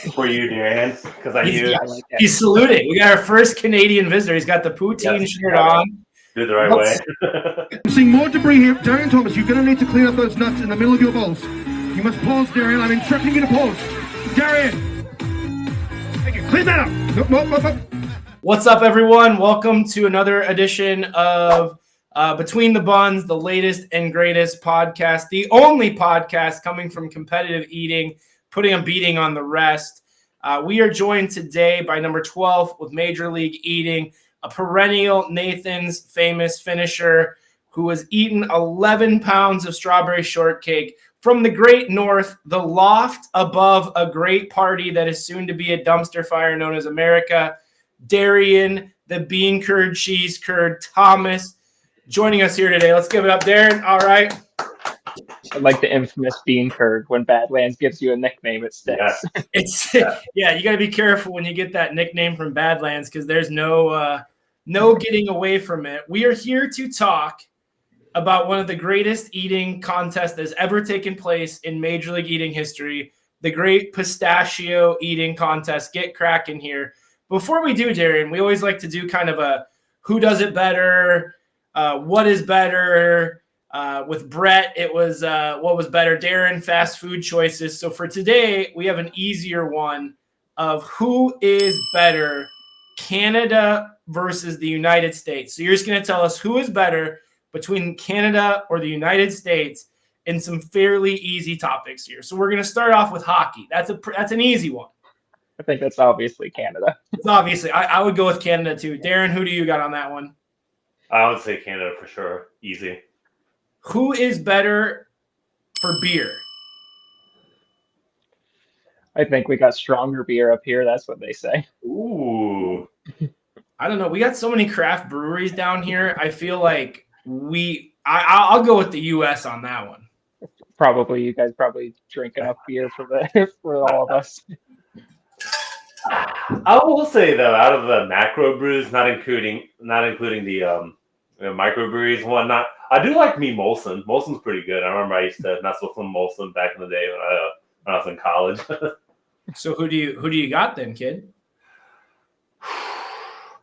For you, Darrien, because I knew. He's saluting. We got our first Canadian visitor. He's got the poutine shirt on. Do it the right way. I'm seeing more debris here. Darrien Thomas, you're going to need to clean up those nuts in the middle of your bowls. You must pause, Darrien. I'm instructing you to pause. Darrien! Thank you. Clean that up. Nope. What's up, everyone? Welcome to another edition of Between the Buns, the latest and greatest podcast, the only podcast coming from competitive eating, putting a beating on the rest. We are joined today by number 12 with Major League Eating, a perennial Nathan's famous finisher who has eaten 11 pounds of strawberry shortcake from the great north, the loft above a great party that is soon to be a dumpster fire known as America. Darrien, the bean curd, cheese curd, Thomas, joining us here today. Let's give it up, Darrien. All right. I like the infamous bean curd. When Badlands gives you a nickname, it sticks. Yeah, you got to be careful when you get that nickname from Badlands because there's no getting away from it. We are here to talk about one of the greatest eating contests that's ever taken place in Major League Eating history, the great Pistachio eating contest. Get Crackin here. Before we do, Darrien, we always like to do kind of a who does it better, what is better. With Brett, it was what was better, Darrien, fast food choices. So for today, we have an easier one of who is better, Canada versus the United States. So you're just going to tell us who is better between Canada or the United States in some fairly easy topics here. So we're going to start off with hockey. That's an easy one. I think that's obviously Canada. It's obviously. I would go with Canada too. Darrien, who do you got on that one? I would say Canada for sure. Easy. Who is better for beer? I think we got stronger beer up here. That's what they say. Ooh. I don't know. We got so many craft breweries down here. I feel like I'll go with the U.S. on that one. Probably you guys drink enough beer for all of us. I will say though, out of the macro brews, not including the microbreweries and whatnot, I do like me Molson. Molson's pretty good. I remember I used to mess with some Molson back in the day when I was in college. So who do you got then, kid?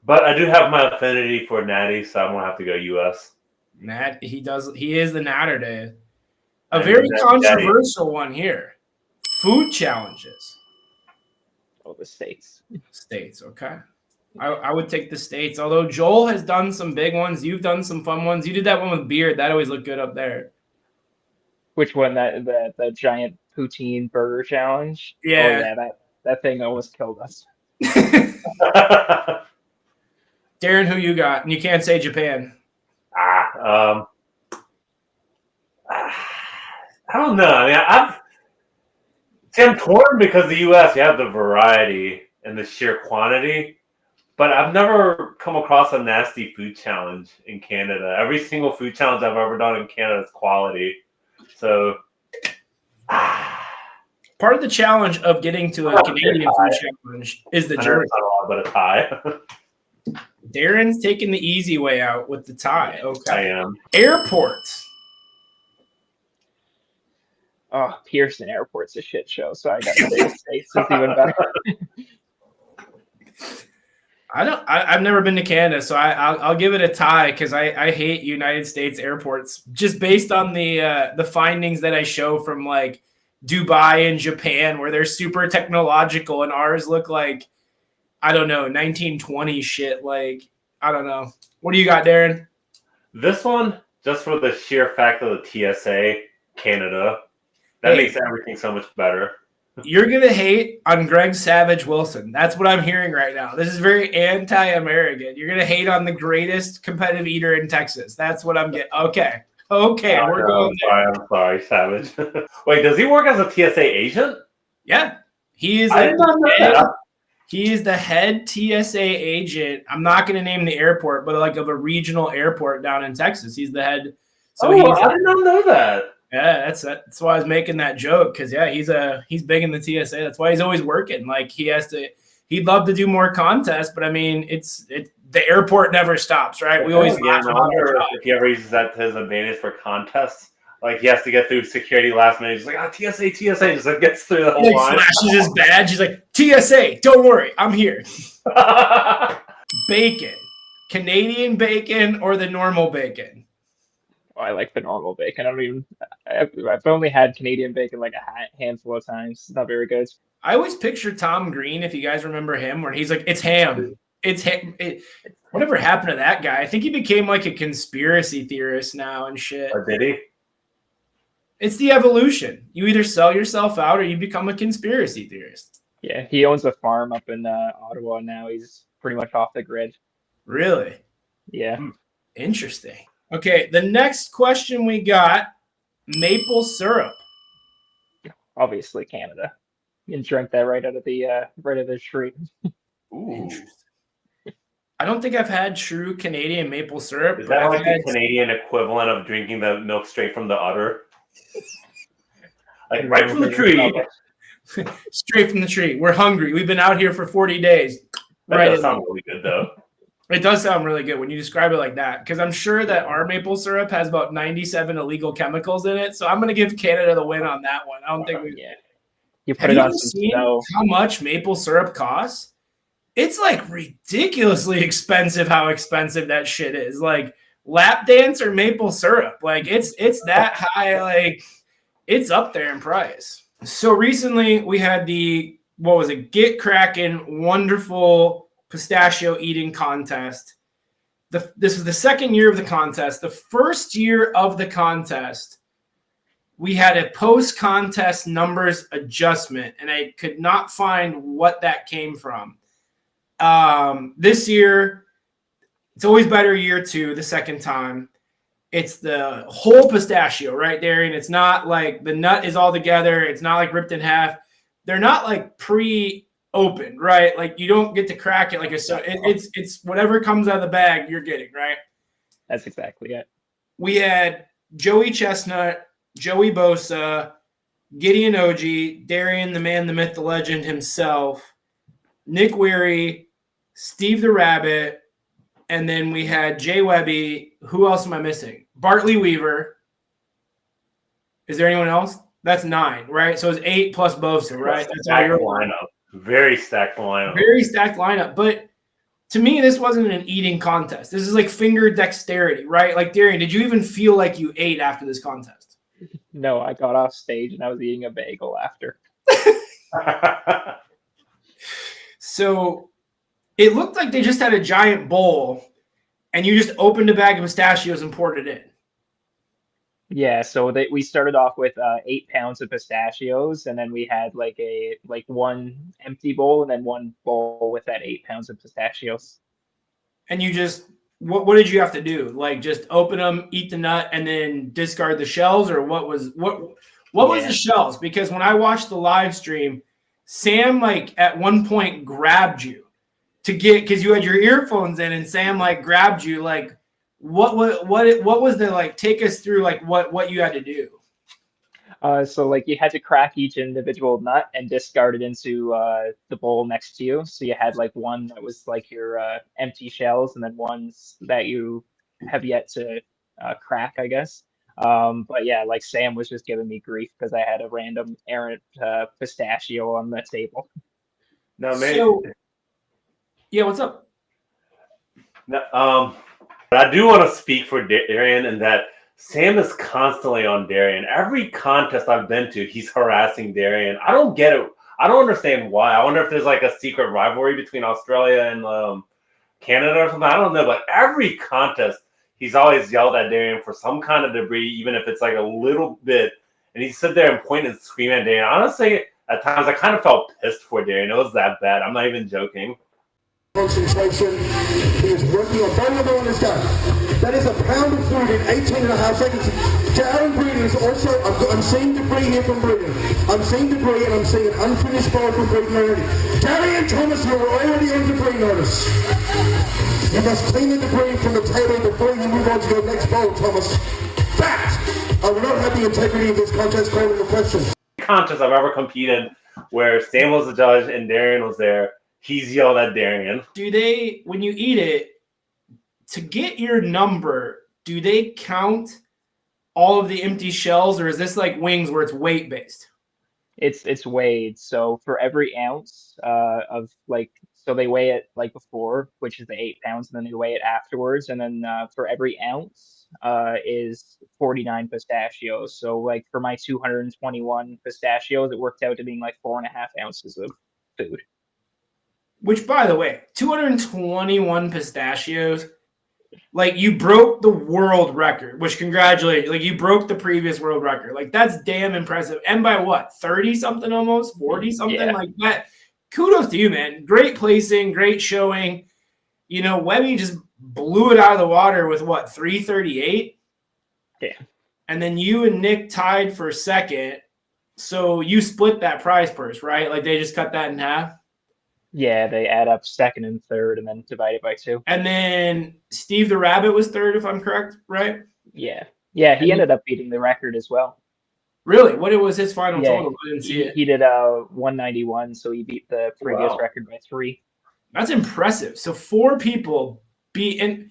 But I do have my affinity for Natty, so I'm gonna have to go U.S. Nat, he is the Natter Day. A very controversial one here. Food challenges. Oh, the States. States, okay. I would take the States. Although Joel has done some big ones. You've done some fun ones. You did that one with beard. That always looked good up there. Which one? The giant poutine burger challenge? Yeah. Oh, yeah, that thing almost killed us. Darrien, who you got? And you can't say Japan. I don't know. I mean, I'm torn because the U.S. you have the variety and the sheer quantity. But I've never come across a nasty food challenge in Canada. Every single food challenge I've ever done in Canada is quality. So, part of the challenge of getting to a Canadian food challenge is the journey. But a tie. Darren's taking the easy way out with the tie. Okay. I am. Airports. Oh, Pearson Airport's a shit show, so I got to say the States is even better. I've never been to Canada, so I'll give it a tie because I hate United States airports just based on the findings that I show from like Dubai and Japan where they're super technological and ours look like, I don't know, 1920 shit. Like, I don't know. What do you got, Darrien? This one, just for the sheer fact of the TSA, Canada, that makes everything so much better. You're going to hate on Greg Savage Wilson. That's what I'm hearing right now. This is very anti-American. You're going to hate on the greatest competitive eater in Texas. That's what I'm getting. Okay. We're going there. I'm sorry, Savage. Wait, does he work as a TSA agent? Yeah. He is the head TSA agent. I'm not going to name the airport, but like of a regional airport down in Texas. He's the head. So I did not know that. Yeah, that's why I was making that joke because he's big in the TSA. That's why he's always working. Like he'd love to do more contests, but I mean the airport never stops, right? We always laugh about it. If he ever uses that to his advantage for contests, Like, he has to get through security last minute. He's like, TSA, just like gets through the whole He line. flashes his badge. He's like, TSA, don't worry, I'm here. Bacon. Canadian bacon or the normal bacon? Oh, I like the normal bacon. I've only had Canadian bacon like a handful of times. It's not very good. I always picture Tom Green, if you guys remember him, where he's like, it's ham. It's ham. Whatever happened to that guy? I think he became like a conspiracy theorist now and shit. Or did he? It's the evolution. You either sell yourself out or you become a conspiracy theorist. Yeah, he owns a farm up in Ottawa now. He's pretty much off the grid. Really? Yeah. Interesting. Okay, the next question we got, maple syrup. Obviously Canada. You can drink that right out of the tree. Ooh. I don't think I've had true Canadian maple syrup. Is that like the Canadian equivalent of drinking the milk straight from the udder? Like right from the tree. Straight from the tree. We're hungry. We've been out here for 40 days. That right. does sound really good, though. It does sound really good when you describe it like that, because I'm sure that our maple syrup has about 97 illegal chemicals in it. So I'm going to give Canada the win on that one. I don't think we. Yeah. You put it on some snow. How much maple syrup costs? It's like ridiculously expensive. How expensive that shit is. Like lap dance or maple syrup. Like it's that high. Like it's up there in price. So recently we had Get Crackin wonderful pistachio eating contest. This was the second year of the contest. The first year of the contest, we had a post-contest numbers adjustment, and I could not find what that came from. This year, it's always better year two, the second time. It's the whole pistachio, right, Darrien? It's not like the nut is all together. It's not like ripped in half. They're not like pre-opened, right? Like you don't get to crack it like it's whatever comes out of the bag you're getting, right? That's exactly it. We had Joey Chestnut, Joey Bosa, Gideon Oji, Darrien, the man, the myth, the legend himself, Nick Wehry, Steve the Rabbit, and then we had Jay Webby. Who else am I missing? Bartley Weaver. Is there anyone else? That's 9, right? So it's 8 plus Bosa, right? That's stacked lineup. Very stacked lineup. Very stacked lineup. But to me, this wasn't an eating contest. This is like finger dexterity, right? Like, Darrien, did you even feel like you ate after this contest? No, I got off stage and I was eating a bagel after. So it looked like they just had a giant bowl and you just opened a bag of pistachios and poured it in. Yeah, so we started off with 8 pounds of pistachios, and then we had like one empty bowl and then one bowl with that 8 pounds of pistachios. And you just what did you have to do? Like just open them, eat the nut, and then discard the shells, or what was the shells? Because when I watched the live stream, Sam like at one point grabbed you because you had your earphones in, and Sam like grabbed you like. What was the like? Take us through like what you had to do. So like you had to crack each individual nut and discard it into the bowl next to you. So you had like one that was like your empty shells, and then ones that you have yet to crack, I guess. But yeah, like Sam was just giving me grief because I had a random errant pistachio on the table. No, man. So, yeah, what's up? No, but I do want to speak for Darrien in that Sam is constantly on Darrien. Every contest I've been to, he's harassing Darrien. I don't get it. I don't understand why. I wonder if there's like a secret rivalry between Australia and Canada or something. I don't know. But every contest, he's always yelled at Darrien for some kind of debris, even if it's like a little bit. And he sit there and point and scream at Darrien. Honestly, at times I kind of felt pissed for Darrien. It was that bad. I'm not even joking. Concentration. He is working on vulnerable on this guy. That is a pound of food in 18.5 seconds. Darrien breathing is also, I'm seeing debris here from breathing. I'm seeing debris and I'm seeing an unfinished bowl from breathing already. Darrien Thomas, you are already on debris notice. You must clean the debris from the table before you move on to your next bowl, Thomas. Fact! I will not have the integrity of this contest called into question. Contest I've ever competed where Sam was the judge and Darrien was there. He's yelled at Darrien. Do they, when you eat it, to get your number, do they count all of the empty shells, or is this like wings where it's weight based? It's weighed. So for every ounce of like, so they weigh it like before, which is the 8 pounds, and then they weigh it afterwards. And then for every ounce is 49 pistachios. So like for my 221 pistachios, it worked out to being like 4.5 ounces of food. Which, by the way, 221 pistachios. Like, you broke the world record, which congratulations. Like, you broke the previous world record. Like, that's damn impressive. And by what, 30 something almost, 40 something? Yeah. Like that. Kudos to you, man. Great placing, great showing. You know, Webby just blew it out of the water with what, 338? Yeah. And then you and Nick tied for second. So you split that prize purse, right? Like, they just cut that in half? Yeah, they add up second and third and then divide it by 2. And then Steve the Rabbit was third, if I'm correct, right? Yeah. Yeah, he ended up beating the record as well. Really? What was his final Yeah, total? I didn't see it. He did 191, so he beat the previous record by 3. That's impressive. So 4 people beat, and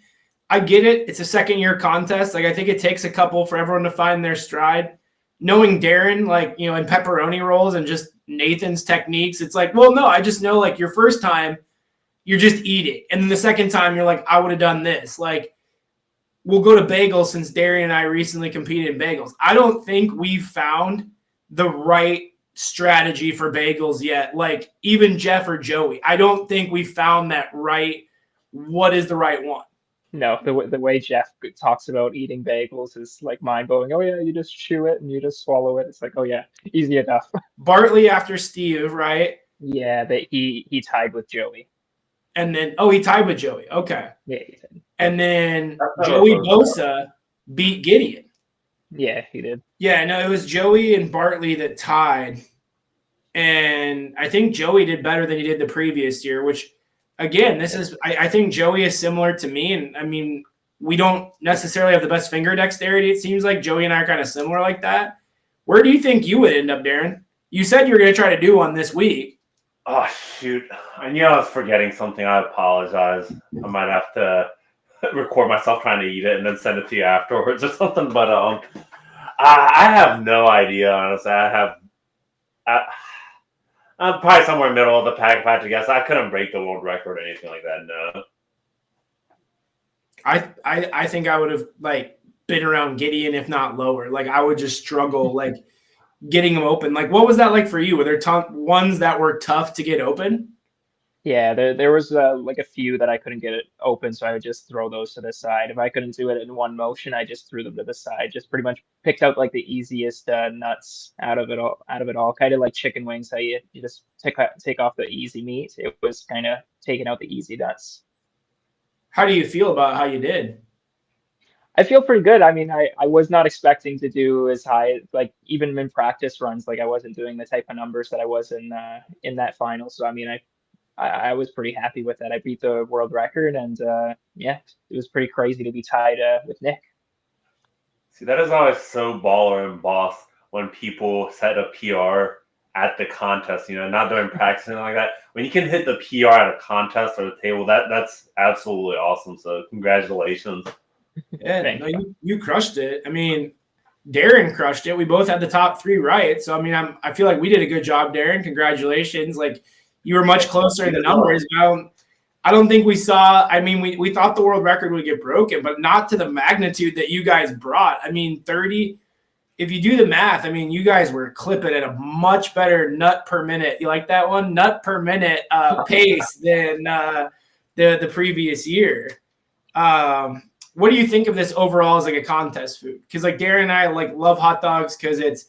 I get it. It's a second-year contest. Like, I think it takes a couple for everyone to find their stride. Knowing Darren, like, you know, in pepperoni rolls and just Nathan's techniques, it's like, well, no, I just know, like, your first time, you're just eating. And then the second time, you're like, I would have done this. Like, we'll go to bagels since Darrien and I recently competed in bagels. I don't think we've found the right strategy for bagels yet. Like, even Jeff or Joey, I don't think we found that right. What is the right one? No, the way Jeff talks about eating bagels is like mind-blowing. Oh yeah, you just chew it and you just swallow it. It's like, oh yeah, easy enough. Bartley after Steve, right? Yeah, he tied with Joey. And then, he tied with Joey. Okay. Yeah, he did. And then Joey Bosa beat Gideon. Yeah, he did. Yeah, no, it was Joey and Bartley that tied. And I think Joey did better than he did the previous year, which, again, I think Joey is similar to me. And, I mean, we don't necessarily have the best finger dexterity. It seems like Joey and I are kind of similar like that. Where do you think you would end up, Darren? You said you were going to try to do one this week. Oh, shoot. I knew I was forgetting something. I apologize. I might have to record myself trying to eat it and then send it to you afterwards or something. But I have no idea, honestly. I'm probably somewhere middle of the pack if I had to guess. I couldn't break the world record or anything like that, no. I think I would have, like, been around Gideon, if not lower. Like, I would just struggle, like, getting them open. Like, what was that like for you? Were there ones that were tough to get open? Yeah, there was like a few that I couldn't get it open, so I would just throw those to the side. If I couldn't do it in one motion, I just threw them to the side. Just pretty much picked out like the easiest nuts out of it all. Kind of like chicken wings, how you just take off the easy meat. It was kind of taking out the easy nuts. How do you feel about how you did? I feel pretty good. I mean, I was not expecting to do as high, like even in practice runs, like I wasn't doing the type of numbers that I was in that final. So I mean, I was pretty happy with that. I beat the world record, and yeah, it was pretty crazy to be tied with Nick. See, that is always so baller and boss when people set a PR at the contest, you know, not doing practice and like that. When you can hit the PR at a contest or the table, that's absolutely awesome. So congratulations. Yeah, no, you crushed it. I mean, Darren crushed it. We both had the top 3 right. So I mean, I feel like we did a good job, Darren. Congratulations. Like, you were much closer in the numbers. I don't think we saw. I mean, we thought the world record would get broken, but not to the magnitude that you guys brought. I mean, 30. If you do the math, I mean, you guys were clipping at a much better nut per minute. You like that one? Nut per minute pace than the previous year. What do you think of this overall as like a contest food? Because like Darren and I like love hot dogs because it's,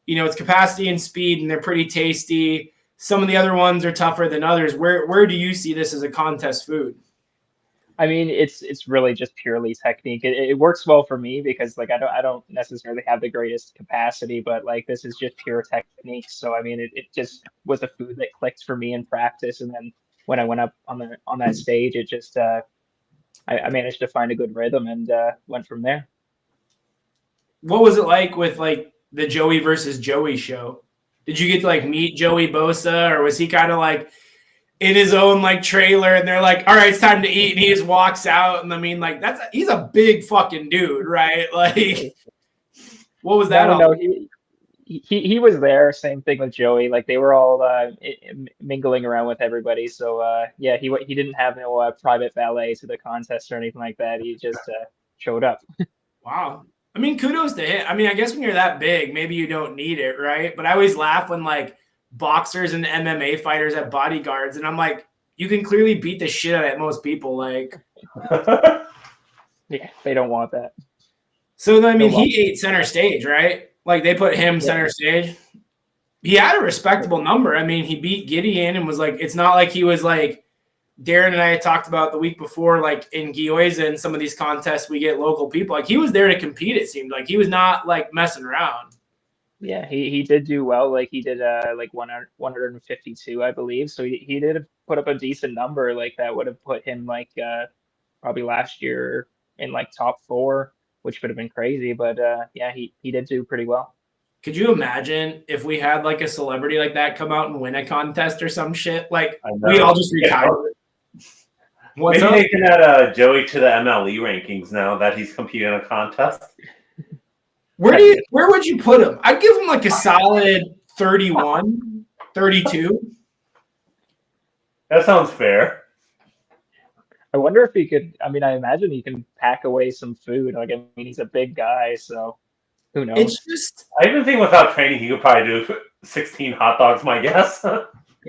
you know, it's capacity and speed and they're pretty tasty. Some of the other ones are tougher than others. Where do you see this as a contest food? I mean, it's really just purely technique. It works well for me because like I don't necessarily have the greatest capacity, but like this is just pure technique. So I mean, it just was a food that clicked for me in practice, and then when I went up on that stage, it just I managed to find a good rhythm and went from there. What was it like with like the Joey versus Joey show? Did you get to like meet Joey Bosa, or was he kind of like in his own like trailer and they're like, all right, it's time to eat, and he just walks out? And I mean, like he's a big fucking dude, right? Like What was that? No, he was there. Same thing with Joey. Like they were all mingling around with everybody. So yeah, he didn't have no private valet to the contest or anything like that. He just showed up. Wow. I mean, kudos to him. I mean, I guess when you're that big, maybe you don't need it, right? But I always laugh when like boxers and MMA fighters have bodyguards, and I'm like, you can clearly beat the shit out of most people. Like, yeah, they don't want that. So I mean, he ate center stage, right? Like they put him center stage. He had a respectable number. I mean, he beat Gideon and was like, it's not like he was like Darren and I had talked about the week before, like in Gioiza and some of these contests, we get local people. Like he was there to compete. It seemed like he was not like messing around. Yeah, he did do well. Like he did like 152, I believe. So he did put up a decent number. Like that would have put him like probably last year in like top 4, which would have been crazy. But yeah, he did do pretty well. Could you imagine if we had like a celebrity like that come out and win a contest or some shit? Like we all just retire. Maybe they can add Joey to the MLE rankings now that he's competing in a contest. Where would you put him? I'd give him like a solid 31, 32. That sounds fair. I wonder if he could. I mean, I imagine he can pack away some food. Like, I mean, he's a big guy, so who knows? It's just. I even think without training, he could probably do 16 hot dogs. My guess.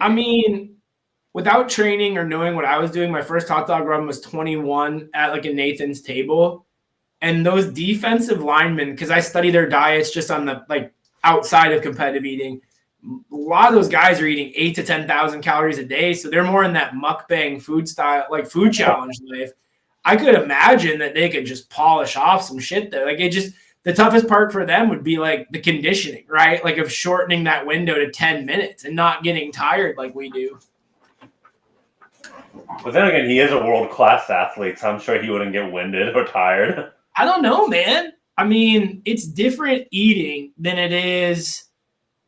I mean, without training or knowing what I was doing, my first hot dog run was 21 at like a Nathan's table, and those defensive linemen, because I study their diets just on the like outside of competitive eating. A lot of those guys are eating 8,000 to 10,000 calories a day, so they're more in that mukbang food style, like food challenge life. I could imagine that they could just polish off some shit there. Like it just, the toughest part for them would be like the conditioning, right? Like of shortening that window to 10 minutes and not getting tired like we do. But then again, he is a world-class athlete, so I'm sure he wouldn't get winded or tired. I don't know, man. I mean, it's different eating than it is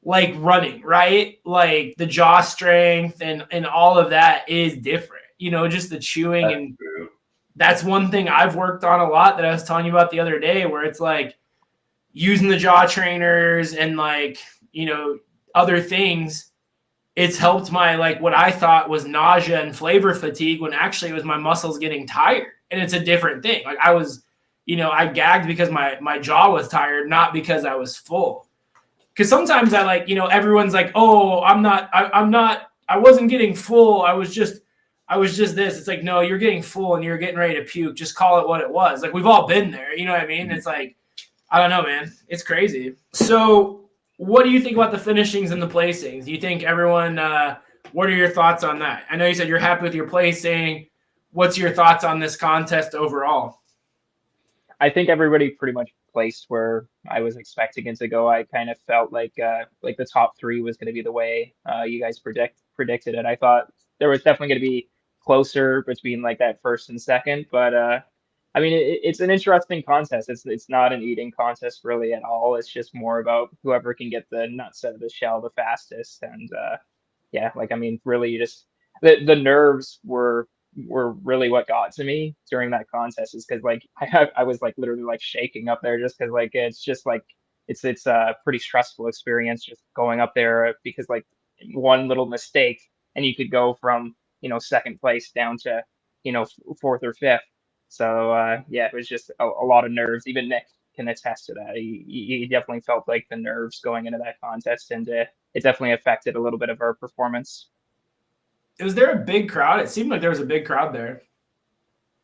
like running, right? Like the jaw strength and all of that is different, you know, just the chewing. That's and true. That's one thing I've worked on a lot that I was telling you about the other day, where it's like using the jaw trainers and like, you know, other things. It's helped my, like what I thought was nausea and flavor fatigue when actually it was my muscles getting tired. And it's a different thing. Like I was, you know, I gagged because my jaw was tired, not because I was full. Because sometimes I like, you know, everyone's like, oh, I wasn't getting full. I was just this. It's like, no, you're getting full and you're getting ready to puke. Just call it what it was. Like we've all been there. You know what I mean? It's like, I don't know, man. It's crazy. So what do you think about the finishings and the placings? Do you think everyone, what are your thoughts on that? I know you said you're happy with your placing. What's your thoughts on this contest overall? I think everybody pretty much placed where I was expecting it to go. I kind of felt like the top 3 was going to be the way you guys predicted it. I thought there was definitely going to be closer between like that first and second, but I mean it's an interesting contest. It's not an eating contest really at all. It's just more about whoever can get the nuts out of the shell the fastest. And yeah, like I mean really just the nerves were really what got to me during that contest, is because like I was like literally like shaking up there just because like it's just like it's a pretty stressful experience just going up there, because like one little mistake and you could go from, you know, second place down to, you know, 4th or 5th. So yeah, it was just a lot of nerves. Even Nick can attest to that. He definitely felt like the nerves going into that contest, and it definitely affected a little bit of our performance. Was there a big crowd? It seemed like there was a big crowd there.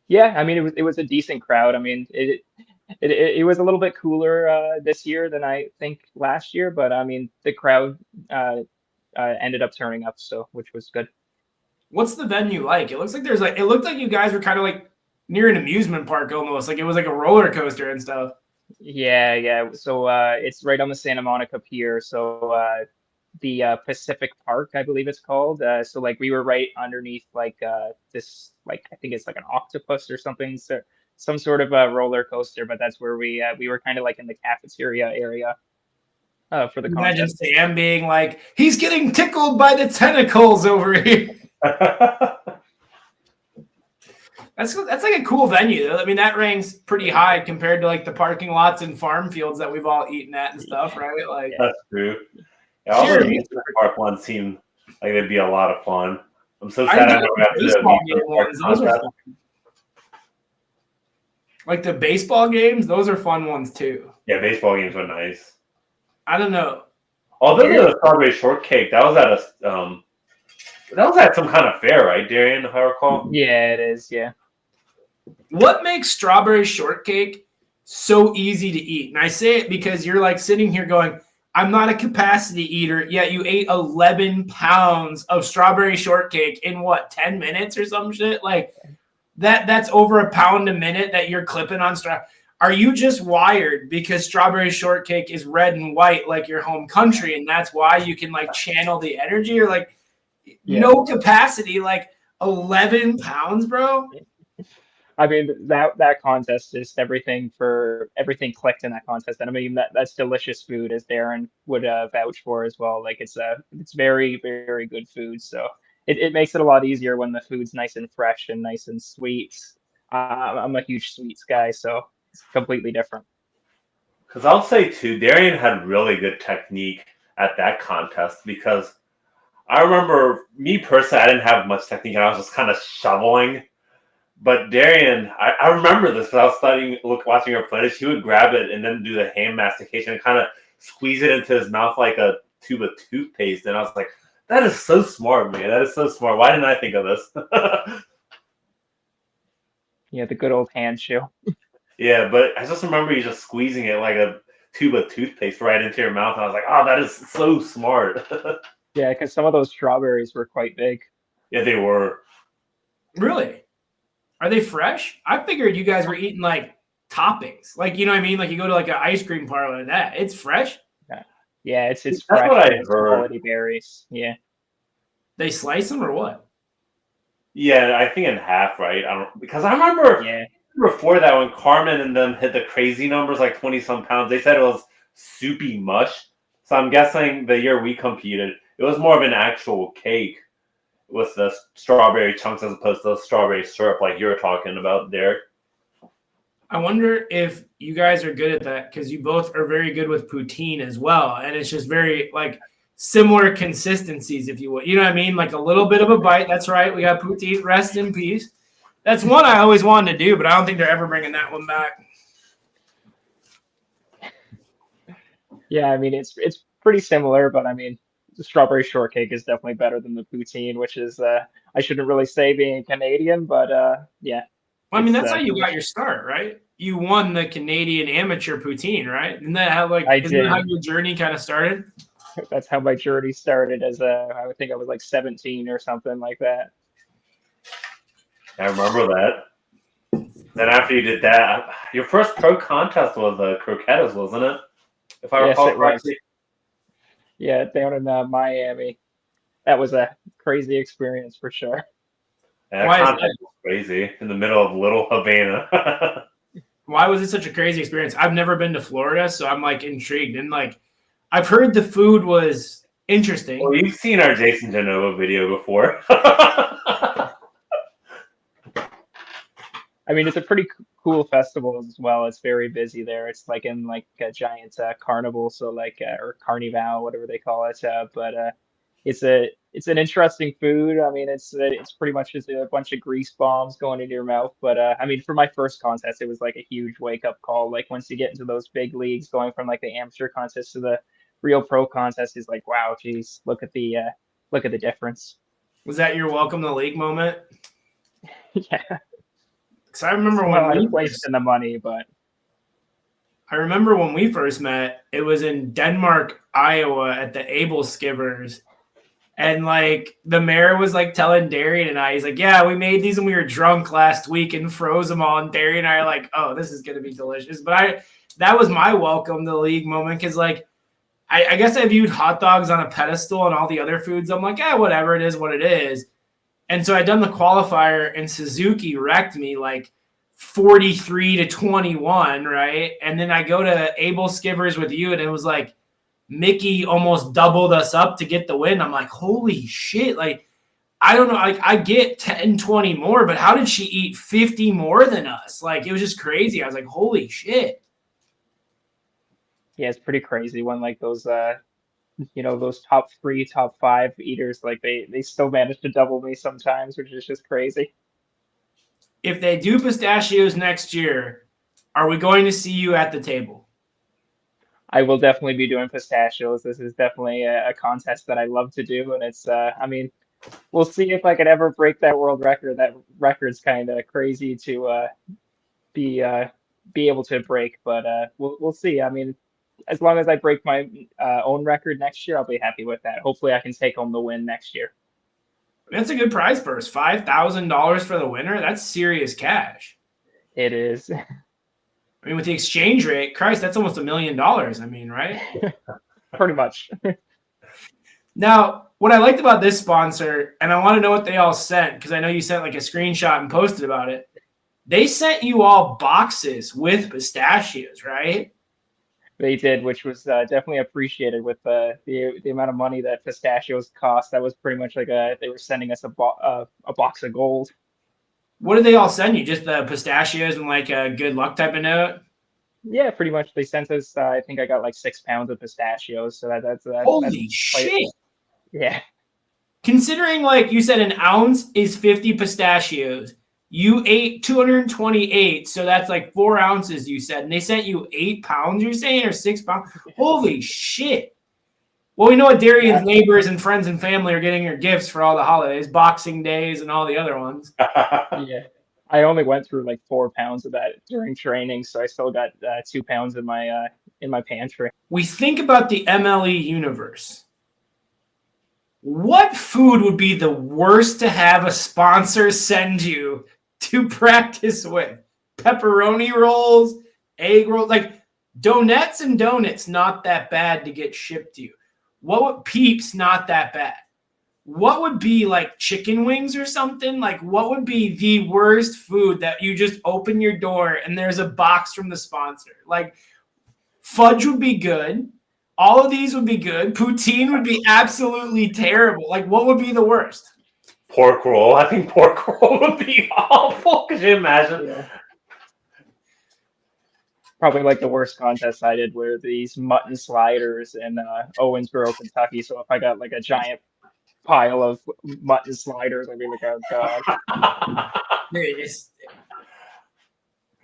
Yeah, I mean, it was a decent crowd. I mean, it was a little bit cooler this year than I think last year, but I mean, the crowd ended up turning up, so which was good. What's the venue like? It looks like it looked like you guys were kind of like near an amusement park almost. Like it was like a roller coaster and stuff. Yeah. So it's right on the Santa Monica Pier. So the Pacific Park, I believe it's called. So like we were right underneath like this, like I think it's like an octopus or something, so some sort of a roller coaster. But that's where we were kind of like in the cafeteria area for the contest. Imagine Sam being like, he's getting tickled by the tentacles over here. That's like a cool venue. I mean, that ranks pretty high compared to like the parking lots and farm fields that we've all eaten at and stuff, right? Like that's true. Yeah, all the amusement park ones seem like they'd be a lot of fun. I'm so sad I don't have to baseball game ones. Those are fun. Like the baseball games, those are fun ones too. Yeah, baseball games were nice. I don't know. Although the strawberry shortcake, that was at some kind of fair, right, Darrien, if I recall? Yeah, it is, yeah. What makes strawberry shortcake so easy to eat? And I say it because you're like sitting here going, I'm not a capacity eater, yet you ate 11 pounds of strawberry shortcake in 10 minutes or some shit? Like that's over a pound a minute that you're clipping on Are you just wired because strawberry shortcake is red and white like your home country, and that's why you can like channel the energy? Or like no capacity, like 11 pounds, bro? I mean, that contest is everything clicked in that contest. And I mean, that's delicious food, as Darren would vouch for as well. Like it's very, very good food. So it makes it a lot easier when the food's nice and fresh and nice and sweet. I'm a huge sweets guy, so it's completely different. Because I'll say too, Darrien had really good technique at that contest, because I remember me personally, I didn't have much technique and I was just kind of shoveling. But Darrien, I remember this because I was watching her footage. He would grab it and then do the hand mastication and kind of squeeze it into his mouth like a tube of toothpaste. And I was like, that is so smart, man. That is so smart. Why didn't I think of this? Yeah, the good old hand chew. Yeah, but I just remember you just squeezing it like a tube of toothpaste right into your mouth. And I was like, oh, that is so smart. Yeah, because some of those strawberries were quite big. Yeah, they were. Really? Are they fresh? I figured you guys were eating like toppings. Like, you know what I mean? Like you go to like an ice cream parlor and that. It's fresh? Yeah, it's That's fresh. what I it's heard. Quality berries. Yeah. They slice them or what? Yeah, I think in half, right? Because I remember before that when Carmen and them hit the crazy numbers, like 20-some pounds, they said it was soupy mush. So I'm guessing the year we competed, it was more of an actual cake with the strawberry chunks as opposed to the strawberry syrup like you were talking about, Derek. I wonder if you guys are good at that, because you both are very good with poutine as well. And it's just very like similar consistencies, if you would. You know what I mean? Like a little bit of a bite. That's right. We got poutine. Rest in peace. That's one I always wanted to do, but I don't think they're ever bringing that one back. Yeah, I mean, it's pretty similar, but I mean, the strawberry shortcake is definitely better than the poutine, which is, I shouldn't really say being Canadian, but yeah. Well, I mean, that's how you got your start, right? You won the Canadian amateur poutine, right? Isn't that how how your journey kind of started? That's how my journey started I would think I was like 17 or something like that. I remember that. Then after you did that, your first pro contest was croquettes, wasn't it? If I recall correctly. Yeah, down in Miami. That was a crazy experience for sure. Yeah, that contest was crazy in the middle of Little Havana. Why was it such a crazy experience? I've never been to Florida, so I'm like intrigued. And like, I've heard the food was interesting. Well, you've seen our Jason Genova video before. I mean, it's a pretty cool festival as well. It's very busy there. It's like in like a giant carnival, so like or carnival, whatever they call it. But it's an interesting food. I mean, it's pretty much just a bunch of grease bombs going into your mouth. But I mean, for my first contest, it was like a huge wake up call. Like once you get into those big leagues, going from like the amateur contest to the real pro contest is like, wow, geez, look at the difference. Was that your welcome to the league moment? Yeah. Because I remember when we placed in the money, but I remember when we first met, it was in Denmark, Iowa at the Able Skivers. And like the mayor was like telling Darrien and I, he's like, yeah, we made these when we were drunk last week and froze them all. And Darrien and I are like, oh, this is going to be delicious. But that was my welcome to the league moment. Cause like, I guess I viewed hot dogs on a pedestal and all the other foods. I'm like, whatever, it is what it is. And so I done the qualifier and Suzuki wrecked me like 43-21. Right. And then I go to Able Skivers with you and it was like, Mickey almost doubled us up to get the win. I'm like, holy shit. Like I don't know. Like, I get 10, 20 more, but how did she eat 50 more than us? Like, it was just crazy. I was like, holy shit. Yeah, it's pretty crazy when like those those top 3, top 5 eaters, like they still manage to double me sometimes, which is just crazy. If they do pistachios next year, are we going to see you at the table? I will definitely be doing pistachios. This is definitely a contest that I love to do, and it's I mean, we'll see if I could ever break that world record. That record's kind of crazy to be able to break, but we'll see. I mean, as long as I break my own record next year, I'll be happy with that. Hopefully, I can take home the win next year. That's a good prize purse. $5,000 for the winner. That's serious cash. It is. I mean, with the exchange rate, Christ, that's almost $1 million. I mean, right? Pretty much. Now, what I liked about this sponsor, and I want to know what they all sent, because I know you sent like a screenshot and posted about it. They sent you all boxes with pistachios, right? They did, which was definitely appreciated with the amount of money that pistachios cost. That was pretty much like they were sending us a box of gold. What did they all send you? Just the pistachios and like a good luck type of note? Yeah, pretty much. They sent us. I think I got like 6 pounds of pistachios. So that's holy shit! Yeah. Considering, like you said, an ounce is 50 pistachios. You ate 228, so that's like 4 ounces, you said. And they sent you 8 pounds, you're saying, or 6 pounds? Holy shit. Well, we know what Darrien's neighbors and friends and family are getting her gifts for all the holidays, Boxing Days and all the other ones. Yeah. I only went through like 4 pounds of that during training, so I still got 2 pounds in my pantry. We think about the MLE universe. What food would be the worst to have a sponsor send you to practice with? Pepperoni rolls, egg rolls, like donuts and donuts, not that bad to get shipped to you. What would Peeps, not that bad? What would be like chicken wings or something? Like, what would be the worst food that you just open your door and there's a box from the sponsor? Like, fudge would be good. All of these would be good. Poutine would be absolutely terrible. Like, what would be the worst? Pork roll. I think pork roll would be awful. Could you imagine? Yeah. Probably like the worst contest I did were these mutton sliders in Owensboro, Kentucky. So if I got like a giant pile of mutton sliders, I'd be like, oh god.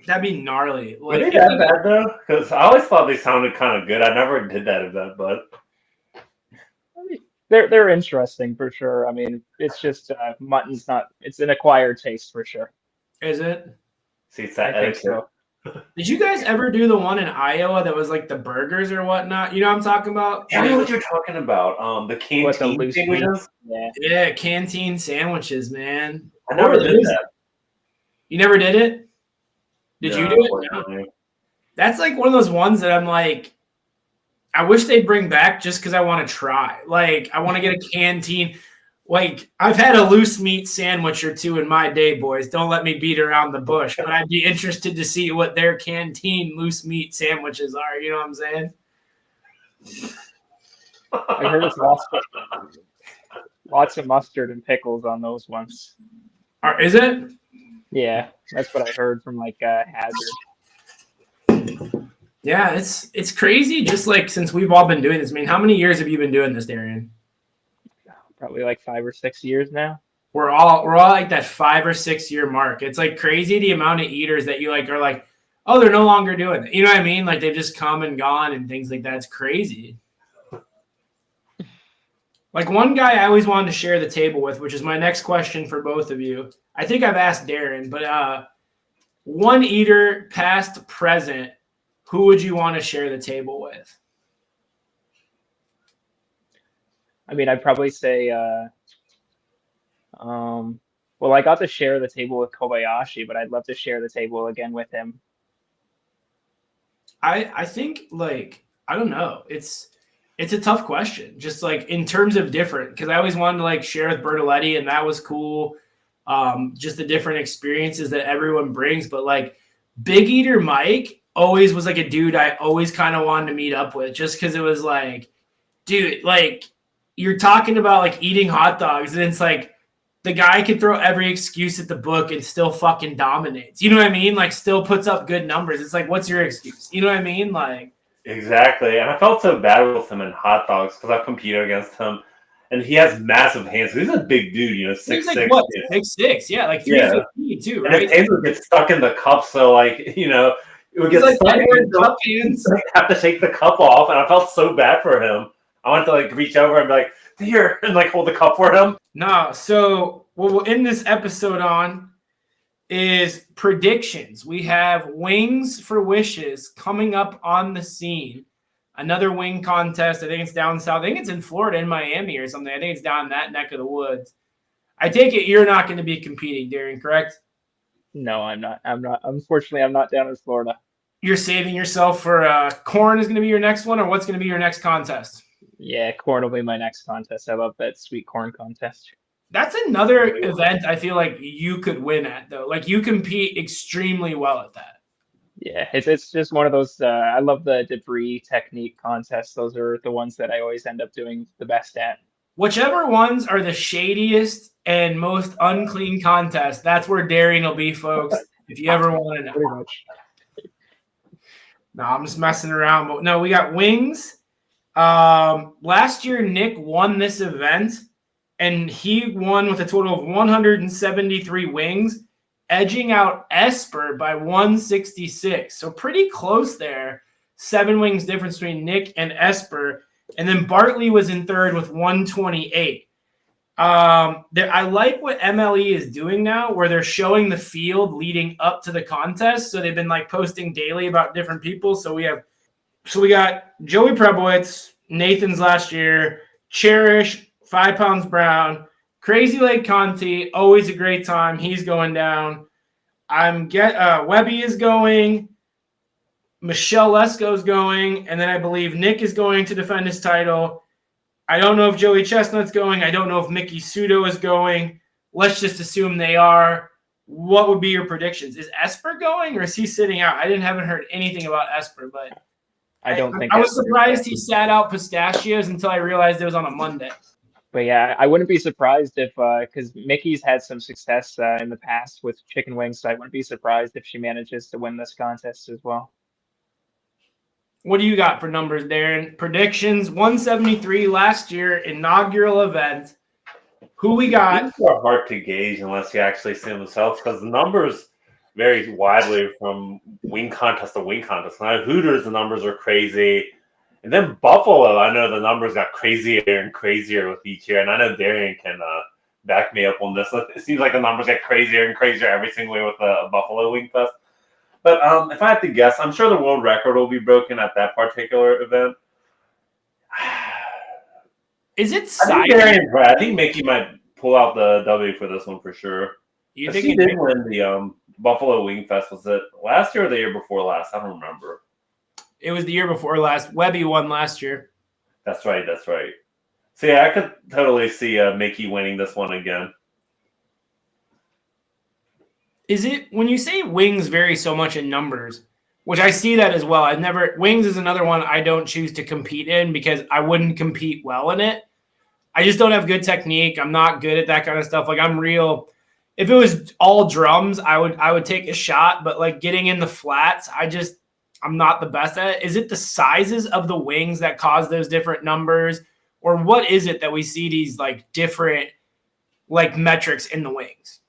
That'd be gnarly. Were they that bad though? Because I always thought they sounded kind of good. I never did that event, but they're interesting for sure. I mean, it's just mutton's not. It's an acquired taste for sure. Is it? See, it's that I think so. Did you guys ever do the one in Iowa that was like the burgers or whatnot? You know what I'm talking about? I know what you're talking about. The canteen sandwiches. Yeah, canteen sandwiches, man. I never did that. You never did it? Did you do it? No. That's like one of those ones that I'm like, I wish they'd bring back just because I want to try. Like, I want to get a canteen. Like, I've had a loose meat sandwich or two in my day, boys. Don't let me beat around the bush. But I'd be interested to see what their canteen loose meat sandwiches are. You know what I'm saying? I heard it's lots of mustard and pickles on those ones. Is it? Yeah, that's what I heard from like Hazard. Yeah, it's crazy. Just like since we've all been doing this. I mean, how many years have you been doing this, Darrien? Probably like 5 or 6 years now. We're all like that 5 or 6 year mark. It's like crazy the amount of eaters that you like are like, oh, they're no longer doing it. You know what I mean? Like they've just come and gone and things like that. It's crazy. Like one guy I always wanted to share the table with, which is my next question for both of you. I think I've asked Darrien, but one eater, past, present, who would you want to share the table with? I mean, I'd probably say, well, I got to share the table with Kobayashi, but I'd love to share the table again with him. I think, like, I don't know. It's a tough question, just like in terms of different, because I always wanted to like share with Bertoletti, and that was cool. Just the different experiences that everyone brings, but like Big Eater Mike always was like a dude I always kind of wanted to meet up with, just because it was like, dude, like you're talking about like eating hot dogs, and it's like the guy could throw every excuse at the book and still fucking dominates. You know what I mean? Like, still puts up good numbers. It's like, what's your excuse? You know what I mean? Like, exactly. And I felt so bad with him in hot dogs because I've competed against him, and he has massive hands. He's a big dude, 6'6". Like, what? 6'6", yeah, like 315 too, right? And his hands would get stuck in the cup, so it would get like stuck in the cup hands. Have to take the cup off, and I felt so bad for him. I wanted to reach over and be like, here, and hold the cup for him. No, so what we'll end this episode on is predictions. We have Wings for Wishes coming up on the scene. Another wing contest. I think it's down south. I think it's in Florida, in Miami or something. I think it's down that neck of the woods. I take it you're not going to be competing, Darrien, correct? No, I'm not. Unfortunately, I'm not down in Florida. You're saving yourself for corn is going to be your next one, or what's going to be your next contest? Yeah, corn will be my next contest. I love that sweet corn contest. That's another event I feel like you could win at, though. Like, you compete extremely well at that. Yeah, it's just one of those. I love the debris technique contests. Those are the ones that I always end up doing the best at. Whichever ones are the shadiest and most unclean contests, that's where Darrien will be, folks, if you ever want to know. Pretty much. No, I'm just messing around. But no, we got wings. Last year, Nick won this event, and he won with a total of 173 wings, edging out Esper by 166. So pretty close there. 7 wings difference between Nick and Esper. And then Bartley was in third with 128. I like what MLE is doing now, where they're showing the field leading up to the contest. So they've been posting daily about different people. So we got Joey Prebowitz, Nathan's last year, Cherish, 5 Pounds Brown, Crazy Lake Conti, always a great time. He's going down. Webby is going. Michelle Lesko's going, and then I believe Nick is going to defend his title. I don't know if Joey Chestnut's going. I don't know if Mickey Sudo is going. Let's just assume they are. What would be your predictions? Is Esper going, or is he sitting out? I haven't heard anything about Esper, but I don't think I was surprised he sat out Pistachios until I realized it was on a Monday. But yeah, I wouldn't be surprised if, because Mickey's had some success in the past with chicken wings, so I wouldn't be surprised if she manages to win this contest as well. What do you got for numbers, Darrien? Predictions, 173 last year, inaugural event. Who we got? These are hard to gauge unless you actually see them themselves, because the numbers vary widely from wing contest to wing contest. Now, Hooters, the numbers are crazy. And then Buffalo, I know the numbers got crazier and crazier with each year. And I know Darrien can back me up on this. It seems like the numbers get crazier and crazier every single year with the Buffalo Wing Fest. But if I had to guess, I'm sure the world record will be broken at that particular event. Is it I think Mickey might pull out the W for this one for sure. You think he did win the Buffalo Wing Fest? Was it last year or the year before last? I don't remember. It was the year before last. Webby won last year. That's right. So yeah, I could totally see Mickey winning this one again. Is it when you say wings vary so much in numbers, which I see that as well. Wings is another one I don't choose to compete in because I wouldn't compete well in it. I just don't have good technique. I'm not good at that kind of stuff. If it was all drums, I would take a shot, but getting in the flats, I'm not the best at it. Is it the sizes of the wings that cause those different numbers, or what is it that we see these different metrics in the wings?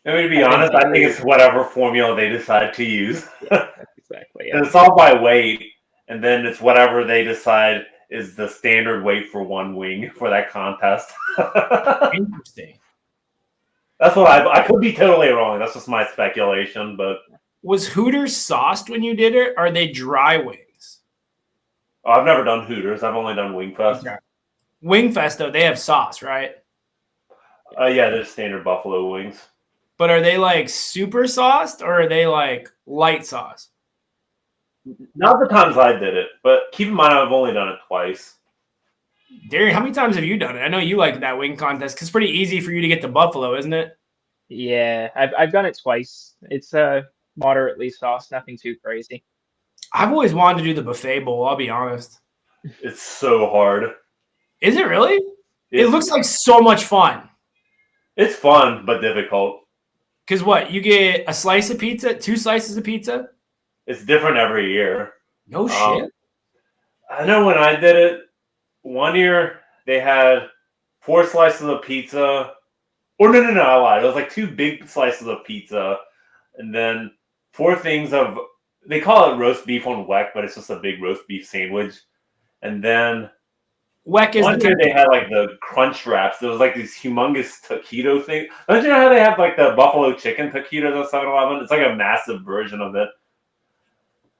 I mean, to be honest, I think it's whatever formula they decide to use. Exactly. Yeah. It's all by weight, and then it's whatever they decide is the standard weight for one wing for that contest. Interesting. That's what I could be totally wrong. That's just my speculation, but was Hooters sauced when you did it? Or are they dry wings? Oh, I've never done Hooters. I've only done Wingfest. Okay. Wingfest, though, they have sauce, right? Yeah, they're standard buffalo wings. But are they super sauced or are they light sauce? Not the times I did it, but keep in mind I've only done it twice. Darrien, how many times have you done it? I know you like that wing contest because it's pretty easy for you to get the buffalo, isn't it? Yeah, I've done it twice. It's moderately sauced, nothing too crazy. I've always wanted to do the buffet bowl, I'll be honest. It's so hard. Is it really? It looks like so much fun. It's fun, but difficult. Because what? You get a slice of pizza, 2 slices of pizza? It's different every year. No shit. I know when I did it, one year they had 4 slices of pizza. Or no, I lied. It was like 2 big slices of pizza. And then 4 things of, they call it roast beef on Weck, but it's just a big roast beef sandwich. And then Weck is one year they had like the crunch wraps. There was like these humongous taquito things. Don't you know how they have like the buffalo chicken taquitos at 7-Eleven? It's like a massive version of it.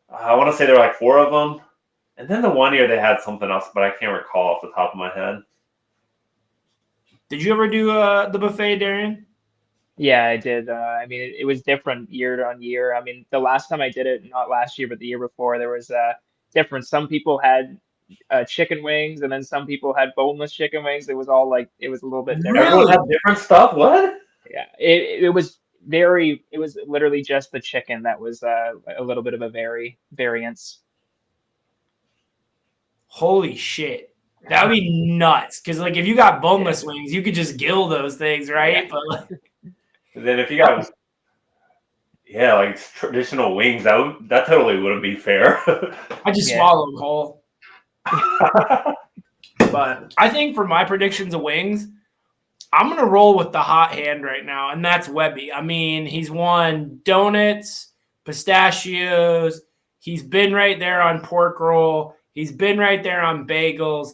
I want to say there were like 4 of them. And then the one year they had something else, but I can't recall off the top of my head. Did you ever do the buffet, Darrien? Yeah, I did. I mean, it was different year on year. I mean, the last time I did it, not last year, but the year before, there was difference. Some people had chicken wings, and then some people had boneless chicken wings. It was all like, it was a little bit different. Everyone had different stuff? What? Yeah, it was very, it was literally just the chicken that was a little bit of a variance. Holy shit. That would be nuts. Because, like, if you got boneless wings, you could just gill those things, right? Yeah. But like, And then if you got, like traditional wings, that totally wouldn't be fair. I just swallow them whole. But I think for my predictions of wings, I'm going to roll with the hot hand right now, and that's Webby. I mean, he's won donuts, pistachios. He's been right there on pork roll. He's been right there on bagels.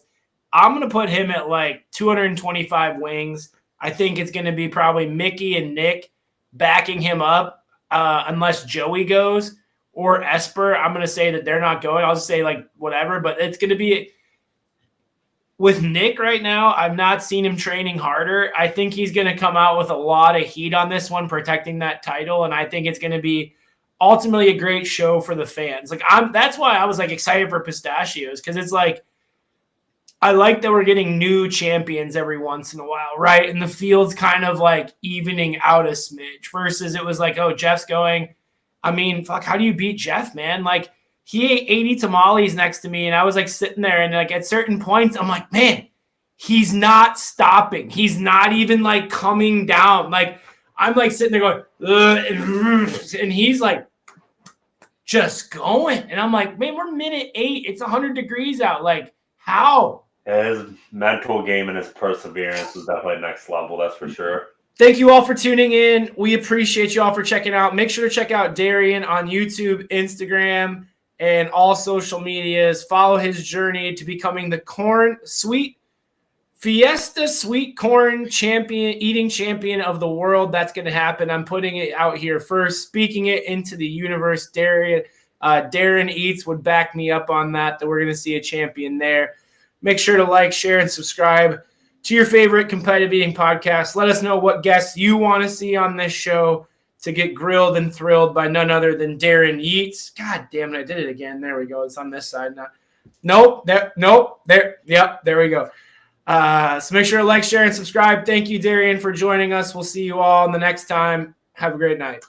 I'm going to put him at like 225 wings. I think it's going to be probably Mickey and Nick backing him up unless Joey goes or Esper. I'm going to say that they're not going. I'll just say like whatever, but it's going to be with Nick right now. I've not seen him training harder. I think he's going to come out with a lot of heat on this one, protecting that title. And I think it's going to be ultimately a great show for the fans. Like that's why I was like excited for Pistachios. Cause it's like, I like that we're getting new champions every once in a while, right? And the field's kind of like evening out a smidge versus it was like, oh, Jeff's going. I mean, fuck, how do you beat Jeff, man? Like he ate 80 tamales next to me and I was like sitting there and like at certain points, I'm like, man, he's not stopping. He's not even like coming down. Like I'm like sitting there going, and he's like just going. And I'm like, man, we're minute 8. It's 100 degrees out. Like how? His mental game and his perseverance is definitely next level, that's for sure. Thank you all for tuning in. We appreciate you all for checking out. Make sure to check out Darrien on YouTube, Instagram, and all social medias. Follow his journey to becoming the Fiesta Sweet Corn eating champion of the world. That's going to happen. I'm putting it out here first, speaking it into the universe. Darrien Eats would back me up on that we're going to see a champion there. Make sure to like, share, and subscribe to your favorite competitive eating podcast. Let us know what guests you want to see on this show to get grilled and thrilled by none other than Darrien Eats. God damn it, I did it again. There we go. It's on this side now. Nope. There. Yep, there we go. So make sure to like, share, and subscribe. Thank you, Darrien, for joining us. We'll see you all the next time. Have a great night.